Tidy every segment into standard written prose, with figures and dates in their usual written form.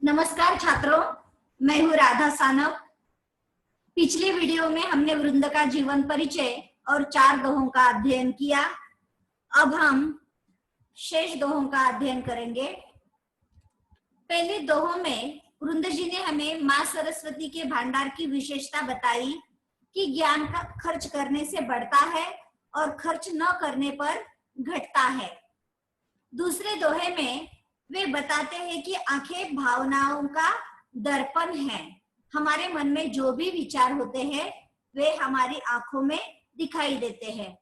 नमस्कार छात्रों, मैं हूँ राधा सानव। पिछले वीडियो में हमने वृंद का जीवन परिचय और 4 दोहों का अध्ययन किया। अब हम शेष दोहों का अध्ययन करेंगे। पहले दोहों में वृंद जी ने हमें माँ सरस्वती के भंडार की विशेषता बताई कि ज्ञान का खर्च करने से बढ़ता है और खर्च न करने पर घटता है। दूसरे दोहे में वे बताते हैं कि आंखें भावनाओं का दर्पण है। हमारे मन में जो भी विचार होते हैं वे हमारी आंखों में दिखाई देते हैं।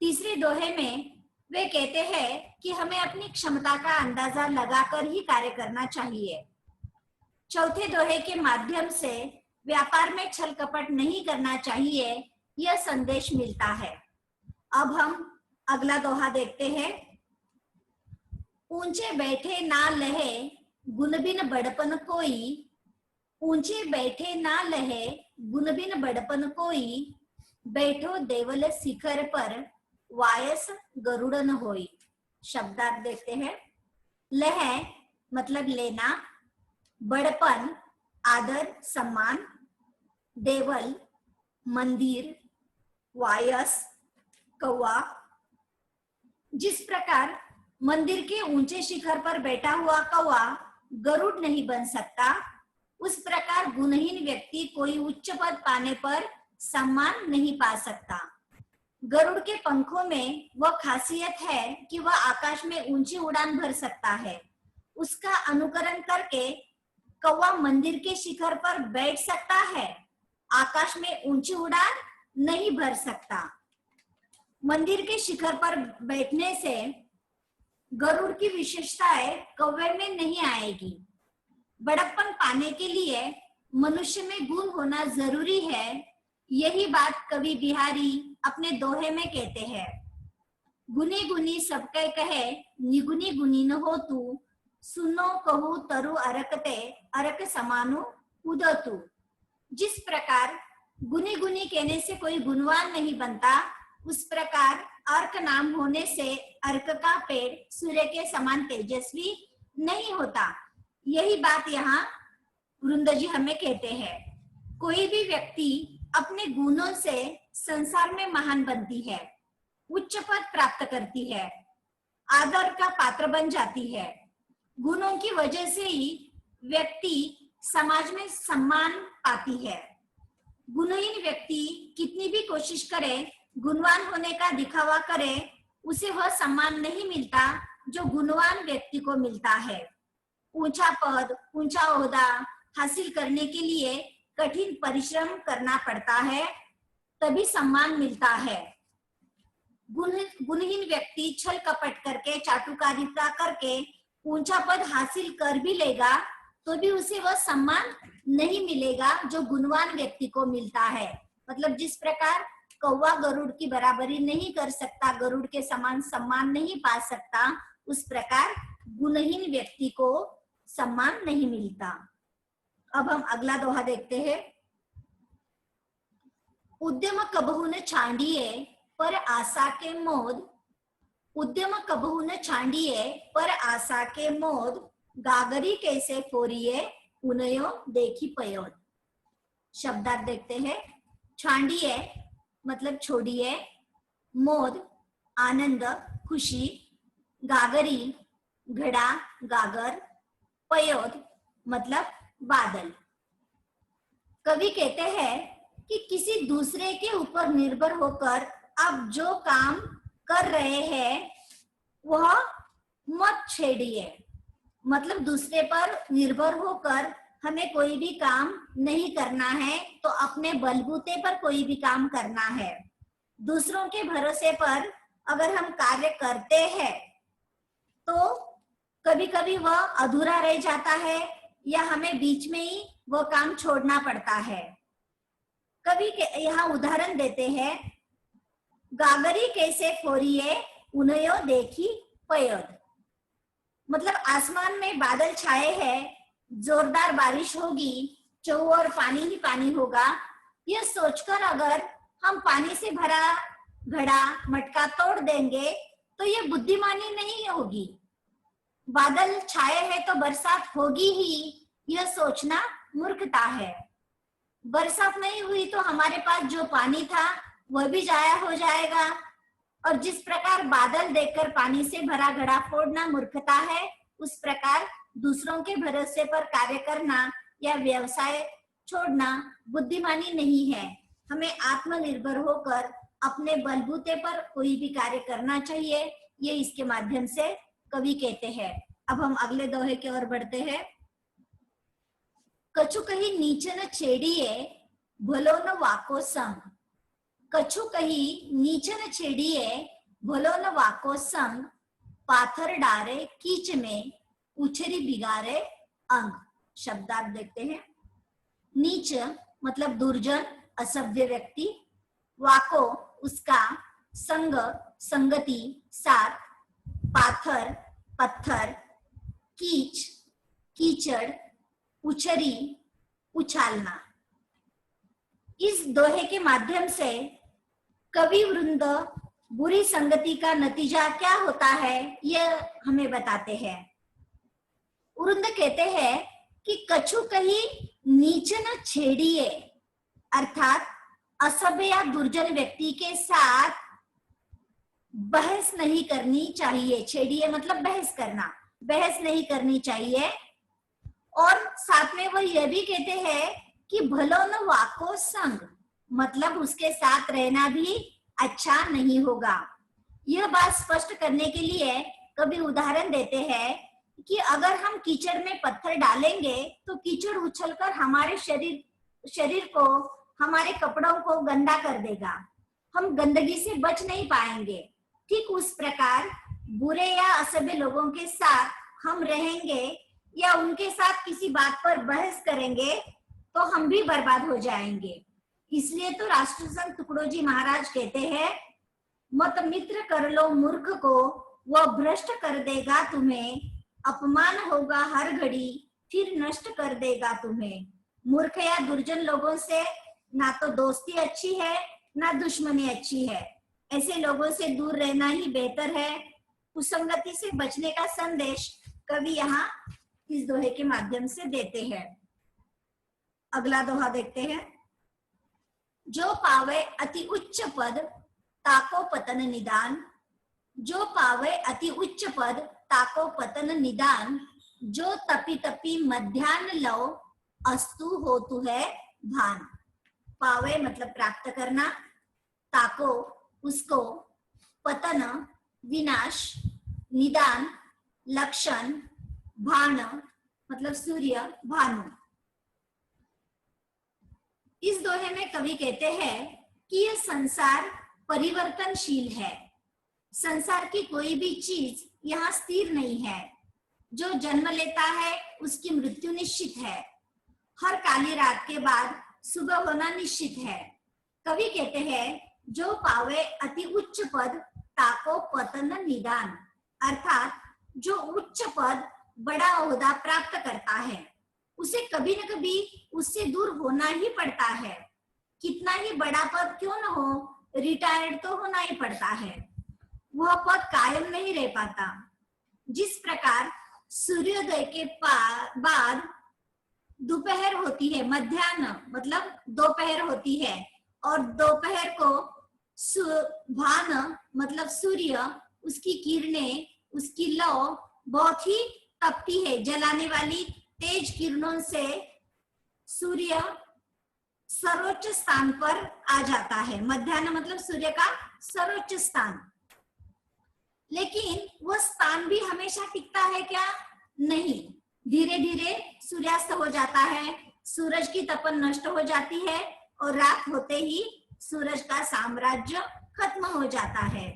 तीसरे दोहे में वे कहते हैं कि हमें अपनी क्षमता का अंदाजा लगाकर ही कार्य करना चाहिए। चौथे दोहे के माध्यम से व्यापार में छल कपट नहीं करना चाहिए, यह संदेश मिलता है। अब हम अगला दोहा देखते हैं। ऊंचे बैठे ना लहे गुण बिन बड़पन कोई, ऊंचे बैठे ना लहे गुण बिन बड़पन कोई, बैठो देवल शिखर पर वायस गरुड़ न होई। शब्दार्थ देखते हैं। लह मतलब लेना, बड़पन आदर सम्मान, देवल मंदिर, वायस कौवा। जिस प्रकार मंदिर के ऊंचे शिखर पर बैठा हुआ कौवा गरुड़ नहीं बन सकता, उस प्रकार गुणहीन व्यक्ति कोई उच्च पद पाने पर सम्मान नहीं पा सकता। गरुड़ के पंखों में वह खासियत है कि वह आकाश में ऊंची उड़ान भर सकता है। उसका अनुकरण करके कौवा मंदिर के शिखर पर बैठ सकता है, आकाश में ऊंची उड़ान नहीं भर सकता। मंदिर के शिखर पर बैठने से गरुड़ की विशेषताएं कौवे में नहीं आएगी। बड़प्पन पाने के लिए मनुष्य में गुण होना जरूरी है। यही बात कवि बिहारी अपने दोहे में कहते हैं। गुनी गुनी सबके कहे निगुनी गुनी न हो तू, सुनो कहू तरु अरकते अरक समानु उदतु। जिस प्रकार गुनी गुनी कहने से कोई गुणवान नहीं बनता, उस प्रकार अर्क नाम होने से अर्क का पेड़ सूर्य के समान तेजस्वी नहीं होता। यही बात यहाँ वृंद जी हमें कहते हैं। कोई भी व्यक्ति अपने गुणों से संसार में महान बनती है, उच्च पद प्राप्त करती है, आदर का पात्र बन जाती है। गुणों की वजह से ही व्यक्ति समाज में सम्मान पाती है। गुणहीन व्यक्ति कितनी भी कोशिश करे, गुणवान होने का दिखावा करे, उसे वह सम्मान नहीं मिलता जो गुणवान व्यक्ति को मिलता है। ऊंचा पद, ऊंचा ओहदा हासिल करने के लिए कठिन परिश्रम करना पड़ता है, तभी सम्मान मिलता है। गुणहीन व्यक्ति छल कपट करके, चाटुकारिता करके ऊंचा पद हासिल कर भी लेगा तो भी उसे वह सम्मान नहीं मिलेगा जो गुणवान व्यक्ति को मिलता है। मतलब जिस प्रकार कौवा गरुड़ की बराबरी नहीं कर सकता, गरुड़ के समान सम्मान नहीं पा सकता, उस प्रकार गुणहीन व्यक्ति को सम्मान नहीं मिलता। अब हम अगला दोहा देखते हैं। उद्यम कबहू न छांडिए पर आशा के मोद, उद्यम कबहू न छांडिए पर आशा के मोद, गागरी कैसे फोरिए उनयो देखी पयोद। शब्दार्थ देखते हैं। छांडिए मतलब छोड़िए, मोद आनंद खुशी, गागरी घड़ा गागर, पयोद मतलब बादल। कवि कहते हैं कि किसी दूसरे के ऊपर निर्भर होकर आप जो काम कर रहे हैं वह मत छेड़िए। मतलब दूसरे पर निर्भर होकर हमें कोई भी काम नहीं करना है, तो अपने बलबूते पर कोई भी काम करना है। दूसरों के भरोसे पर अगर हम कार्य करते हैं तो कभी कभी वह अधूरा रह जाता है या हमें बीच में ही वह काम छोड़ना पड़ता है। कभी यहाँ उदाहरण देते हैं, गागरी कैसे फोरिए उनयो देखी पयोद। मतलब आसमान में बादल छाए हैं, जोरदार बारिश होगी, चौओर पानी ही पानी होगा, यह सोचकर अगर हम पानी से भरा घड़ा मटका तोड़ देंगे तो यह बुद्धिमानी नहीं होगी। बादल छाए हैं तो बरसात होगी ही, यह सोचना मूर्खता है। बरसात नहीं हुई तो हमारे पास जो पानी था वह भी जाया हो जाएगा। और जिस प्रकार बादल देखकर पानी से भरा घड़ा फोड़ना मूर्खता है, उस प्रकार दूसरों के भरोसे पर कार्य करना या व्यवसाय छोड़ना बुद्धिमानी नहीं है। हमें आत्मनिर्भर होकर अपने बलबूते पर कोई भी कार्य करना चाहिए, ये इसके माध्यम से कवि कहते हैं। अब हम अगले दोहे की ओर बढ़ते हैं। कछु कही नीच न छेड़िए, भलो न वाको संग। कछु कही नीच न छेड़िए, भलो न वाको संग। पाथर डारे कीच में, उछरी बिगारे अंग। शब्दार्थ देखते हैं। नीच मतलब दुर्जन, असभ्य व्यक्ति। वाको उसका, संग संगति, साथ। पाथर पत्थर, कीच कीचड़, उछरी उछालना। इस दोहे के माध्यम से कवि वृंद बुरी संगति का नतीजा क्या होता है यह हमें बताते हैं। वृंद कहते हैं कि कछु कही नीच न छेड़िए, अर्थात असभ्य या दुर्जन व्यक्ति के साथ बहस नहीं करनी चाहिए। छेड़िए मतलब बहस करना, बहस नहीं करनी चाहिए। और साथ में वो यह भी कहते हैं कि भलो न वाको संग, मतलब उसके साथ रहना भी अच्छा नहीं होगा। यह बात स्पष्ट करने के लिए कभी उदाहरण देते हैं कि अगर हम कीचड़ में पत्थर डालेंगे तो कीचड़ उछलकर हमारे शरीर को, हमारे कपड़ों को गंदा कर देगा, हम गंदगी से बच नहीं पाएंगे। ठीक उस प्रकार बुरे या असभ्य लोगों के साथ हम रहेंगे या उनके साथ किसी बात पर बहस करेंगे तो हम भी बर्बाद हो जाएंगे। इसलिए तो राष्ट्रसंत टुकड़ोजी महाराज कहते हैं, मत मित्र कर लो मूर्ख को, वह भ्रष्ट कर देगा तुम्हें। अपमान होगा हर घड़ी, फिर नष्ट कर देगा तुम्हें। मूर्ख या दुर्जन लोगों से ना तो दोस्ती अच्छी है ना दुश्मनी अच्छी है। ऐसे लोगों से दूर रहना ही बेहतर है। कुसंगति से बचने का संदेश कवि यहाँ इस दोहे के माध्यम से देते हैं। अगला दोहा देखते हैं। जो पावे अति उच्च पद, ताको पतन निदान। जो पावे अति उच्च पद, ताको पतन निदान। जो तपी तपी मध्यान्ह लो, अस्तु होतु है भान। पावे मतलब प्राप्त करना, ताको उसको, पतन विनाश, निदान लक्षण, भान मतलब सूर्य, भानु। इस दोहे में कवि कहते हैं कि यह संसार परिवर्तनशील है। संसार की कोई भी चीज यहाँ स्थिर नहीं है। जो जन्म लेता है उसकी मृत्यु निश्चित है। हर काली रात के बाद सुबह होना निश्चित है। कवि कहते हैं, जो पावे अति उच्च पद, ताको पतन निदान, अर्थात जो उच्च पद, बड़ा ओहदा प्राप्त करता है उसे कभी न कभी उससे दूर होना ही पड़ता है। कितना ही बड़ा पद क्यों न हो, रिटायर्ड तो होना ही पड़ता है। वह पद कायम नहीं रह पाता। जिस प्रकार सूर्योदय के बाद दोपहर होती है, मध्याह्न मतलब दोपहर होती है, और दोपहर को भान मतलब सूर्य, उसकी किरणें, उसकी लौ बहुत ही तपती है। जलाने वाली तेज किरणों से सूर्य सर्वोच्च स्थान पर आ जाता है। मध्याह्न मतलब सूर्य का सर्वोच्च स्थान। लेकिन वह स्थान भी हमेशा टिकता है क्या? नहीं, धीरे धीरे सूर्यास्त हो जाता है, सूरज की तपन नष्ट हो जाती है और रात होते ही सूरज का साम्राज्य खत्म हो जाता है।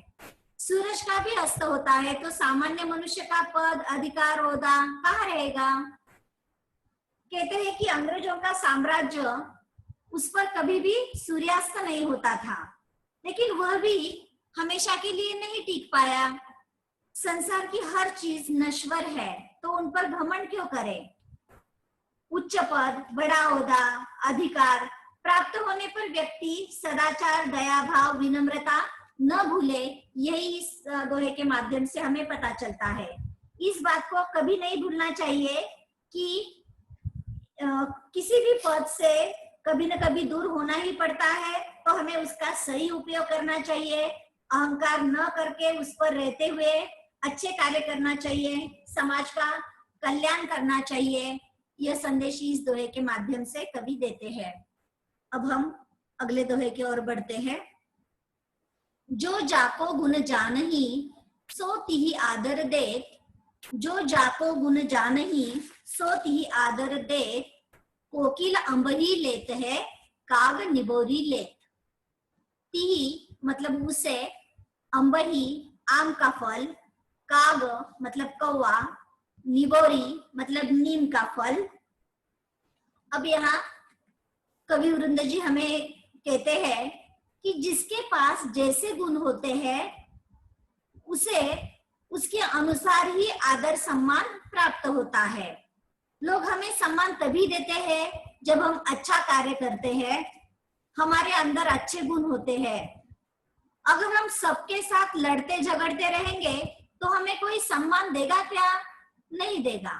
सूरज का भी अस्त होता है तो सामान्य मनुष्य का पद, अधिकार, ओहदा कहाँ रहेगा? कहते हैं कि अंग्रेजों का साम्राज्य, उस पर कभी भी सूर्यास्त नहीं होता था, लेकिन वह भी हमेशा के लिए नहीं टिक पाया। संसार की हर चीज नश्वर है तो उन पर घमंड क्यों करें? उच्च पद, बड़ा ओहदा, अधिकार प्राप्त होने पर व्यक्ति सदाचार, दया भाव, विनम्रता न भूले, यही इस दोहे के माध्यम से हमें पता चलता है। इस बात को कभी नहीं भूलना चाहिए कि किसी भी पद से कभी न कभी दूर होना ही पड़ता है, तो हमें उसका सही उपयोग करना चाहिए। अहंकार न करके उस पर रहते हुए अच्छे कार्य करना चाहिए, समाज का कल्याण करना चाहिए। यह संदेश इस दोहे के माध्यम से कवि देते हैं। अब हम अगले दोहे की ओर बढ़ते हैं। जो जाको गुण जानही सो तिहि आदर देत, जो जाको गुण जानही सो तिहि आदर देत, कोकिल अंबरी लेत है काग निबोरी लेत। तिहि मतलब उसे, अंबरी आम का फल, काग मतलब कौवा, निबोरी मतलब नीम का फल। अब यहाँ कवि वृंद जी हमें कहते हैं कि जिसके पास जैसे गुण होते हैं उसे उसके अनुसार ही आदर सम्मान प्राप्त होता है। लोग हमें सम्मान तभी देते हैं जब हम अच्छा कार्य करते हैं, हमारे अंदर अच्छे गुण होते हैं। अगर हम सबके साथ लड़ते झगड़ते रहेंगे तो हमें कोई सम्मान देगा क्या? नहीं देगा।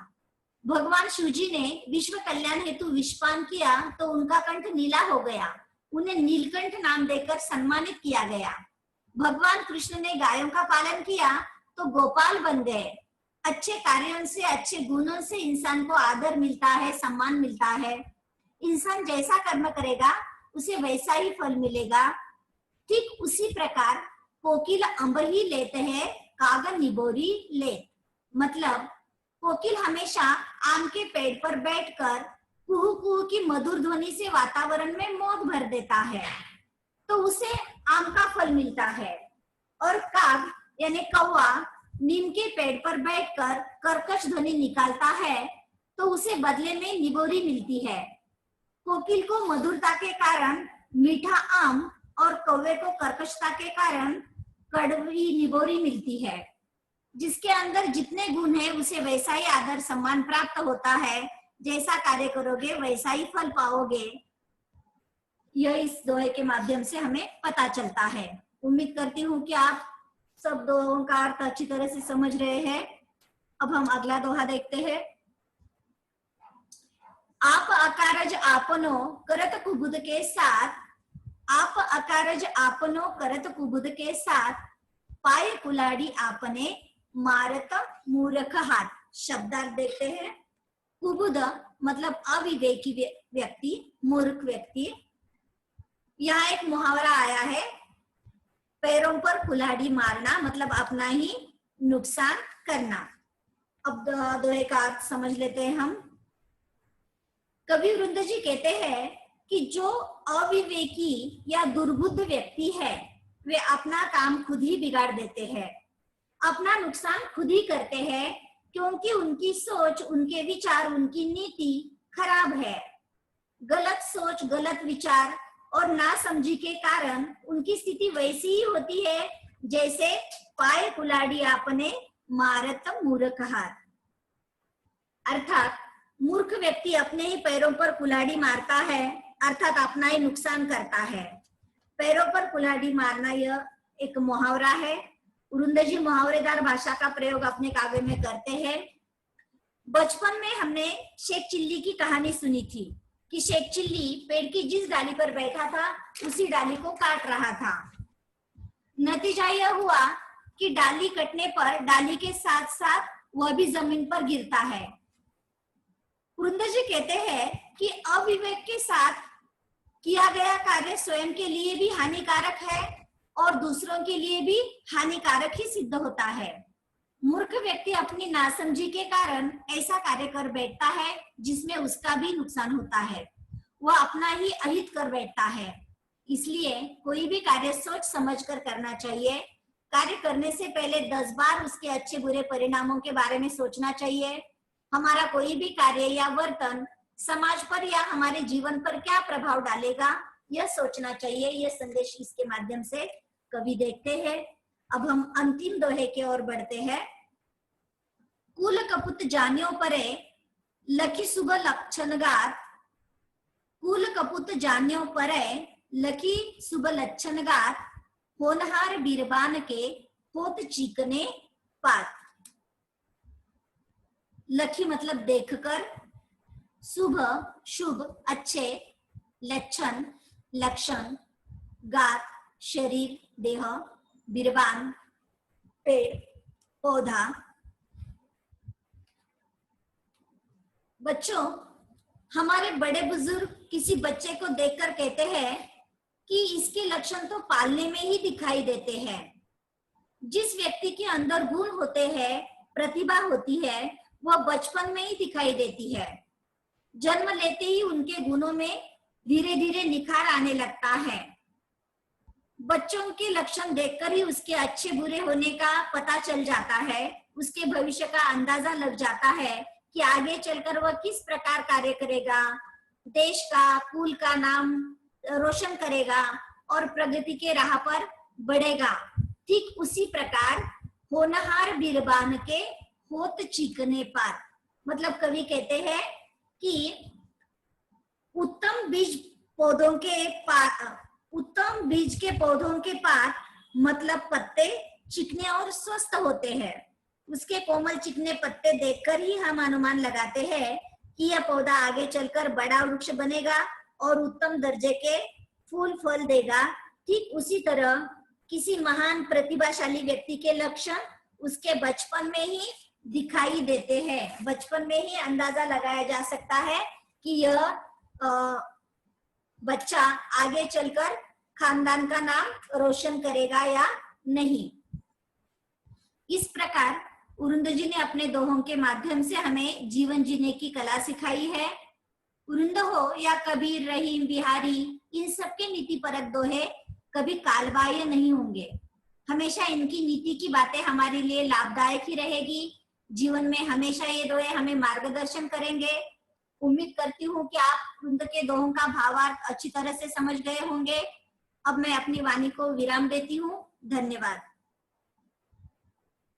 भगवान शिव जी ने विश्व कल्याण हेतु विषपान किया तो उनका कंठ नीला हो गया, उन्हें नीलकंठ नाम देकर सम्मानित किया गया। भगवान कृष्ण ने गायों का पालन किया तो गोपाल बन गए। अच्छे कार्यों से, अच्छे गुणों से इंसान को आदर मिलता है, सम्मान मिलता है। इंसान जैसा कर्म करेगा उसे वैसा ही फल मिलेगा। ठीक उसी प्रकार कोकिल अंबरी लेते हैं काग निबोरी ले, मतलब कोकिल हमेशा आम के पेड़ पर बैठकर कुहू कुहू की मधुर ध्वनि से वातावरण में मौज भर देता है, तो उसे आम का फल मिलता है। और काग यानी कौवा नीम के पेड़ पर बैठकर कर्कश ध्वनि निकालता है तो उसे बदले में निबोरी मिलती है। कोकिल को मधुरता के कारण मीठा आम और कौवे को कर्कशता के कारण कड़वी निबोरी मिलती है। जिसके अंदर जितने गुण हैं उसे वैसा ही आदर सम्मान प्राप्त होता है। जैसा कार्य करोगे वैसा ही फल पाओगे। यह इस दोहे के माध्यम से हमें पता चलता है। उम्मीद करती हूँ कि आप सब दोहों का अर्थ अच्छी तरह से समझ रहे हैं। अब हम अगला दोहा देखते हैं। आप अकारज आपनो करत कुबुद के साथ, आप अकारज आपनो करत कुबुद के साथ, पाए कुलाड़ी आपने मारत मूर्ख हाथ। शब्दार्थ देखते हैं। कुबुद मतलब अविवेकी व्यक्ति, मूर्ख व्यक्ति। यहाँ एक मुहावरा आया है, पैरों पर कुल्हाड़ी मारना मतलब अपना ही नुकसान करना। अब दोहे का अर्थ समझ लेते हैं हम। कवि वृंद जी कहते हैं कि जो अविवेकी या दुर्बुद्ध व्यक्ति है वे अपना काम खुद ही बिगाड़ देते हैं, अपना नुकसान खुद ही करते हैं, क्योंकि उनकी सोच, उनके विचार, उनकी नीति खराब है। गलत सोच, गलत विचार और नासमझी के कारण उनकी स्थिति वैसी ही होती है जैसे पाए कुलाड़ी आपने मारत मूर्ख हाथ। अर्थात मूर्ख व्यक्ति अपने ही पैरों पर कुल्हाड़ी मारता है, अर्थात अपना ही नुकसान करता है। पैरों पर कुल्हाड़ी मारना यह एक मुहावरा है। वृंद जी मुहावरेदार भाषा का प्रयोग अपने काव्य में करते हैं। बचपन में हमने शेख चिल्ली की कहानी सुनी थी कि शेख चिल्ली पेड़ की जिस डाली पर बैठा था उसी डाली को काट रहा था। नतीजा यह हुआ कि डाली कटने पर डाली के साथ साथ वह भी जमीन पर गिरता है। वृंद जी कहते हैं कि अविवेक के साथ किया गया कार्य स्वयं के लिए भी हानिकारक है और दूसरों के लिए भी हानिकारक ही सिद्ध होता है। मूर्ख व्यक्ति अपनी नासमझी के कारण ऐसा कार्य कर बैठता है जिसमें उसका भी नुकसान होता है, वह अपना ही अहित कर बैठता है। इसलिए कोई भी कार्य सोच समझ कर करना चाहिए। कार्य करने से पहले 10 बार उसके अच्छे बुरे परिणामों के बारे में सोचना चाहिए। हमारा कोई भी कार्य या वर्तन समाज पर या हमारे जीवन पर क्या प्रभाव डालेगा यह सोचना चाहिए। यह संदेश इसके माध्यम से कवि देखते हैं। अब हम अंतिम दोहे की ओर बढ़ते हैं। कुल कपुत जान्यो परे लखी सुब लक्षणगार, कुल कपुत जान्यो परे लखी सुब लक्षणगार, होनहार बीरबान के होत चीकने पात। लखी मतलब देखकर, शुभ शुभ अच्छे, लक्षण लक्षण, गात शरीर देह, बिरबान पेड़ पौधा। बच्चों, हमारे बड़े बुजुर्ग किसी बच्चे को देखकर कहते हैं कि इसके लक्षण तो पालने में ही दिखाई देते हैं। जिस व्यक्ति के अंदर गुण होते हैं, प्रतिभा होती है, वह बचपन में ही दिखाई देती है। जन्म लेते ही उनके गुणों में धीरे धीरे निखार आने लगता है। बच्चों के लक्षण देखकर ही उसके अच्छे बुरे होने का पता चल जाता है, उसके भविष्य का अंदाजा लग जाता है कि आगे चलकर वह किस प्रकार कार्य करेगा, देश का, कुल का नाम रोशन करेगा और प्रगति के राह पर बढ़ेगा। ठीक उसी प्रकार होनहार बिरबान के होत चिकने पर, मतलब कवि कहते हैं कि उत्तम बीज के पौधों के पात मतलब पत्ते चिकने और स्वस्थ होते हैं। उसके कोमल चिकने पत्ते देखकर ही हम अनुमान लगाते हैं कि यह पौधा आगे चलकर बड़ा वृक्ष बनेगा और उत्तम दर्जे के फूल फल देगा। ठीक उसी तरह किसी महान प्रतिभाशाली व्यक्ति के लक्षण उसके बचपन में ही दिखाई देते हैं। बचपन में ही अंदाजा लगाया जा सकता है कि यह बच्चा आगे चलकर खानदान का नाम रोशन करेगा या नहीं। इस प्रकार उरुंद जी ने अपने दोहों के माध्यम से हमें जीवन जीने की कला सिखाई है। उरुंद हो या कबीर, रहीम, बिहारी, इन सबके नीति परक दोहे कभी कालबाह्य नहीं होंगे। हमेशा इनकी नीति की बातें हमारे लिए लाभदायक ही रहेगी। जीवन में हमेशा ये दोहे हमें मार्गदर्शन करेंगे। उम्मीद करती हूँ कि आप उरुंद के दोहों का भावार्थ अच्छी तरह से समझ गए होंगे। अब मैं अपनी वाणी को विराम देती हूँ। धन्यवाद।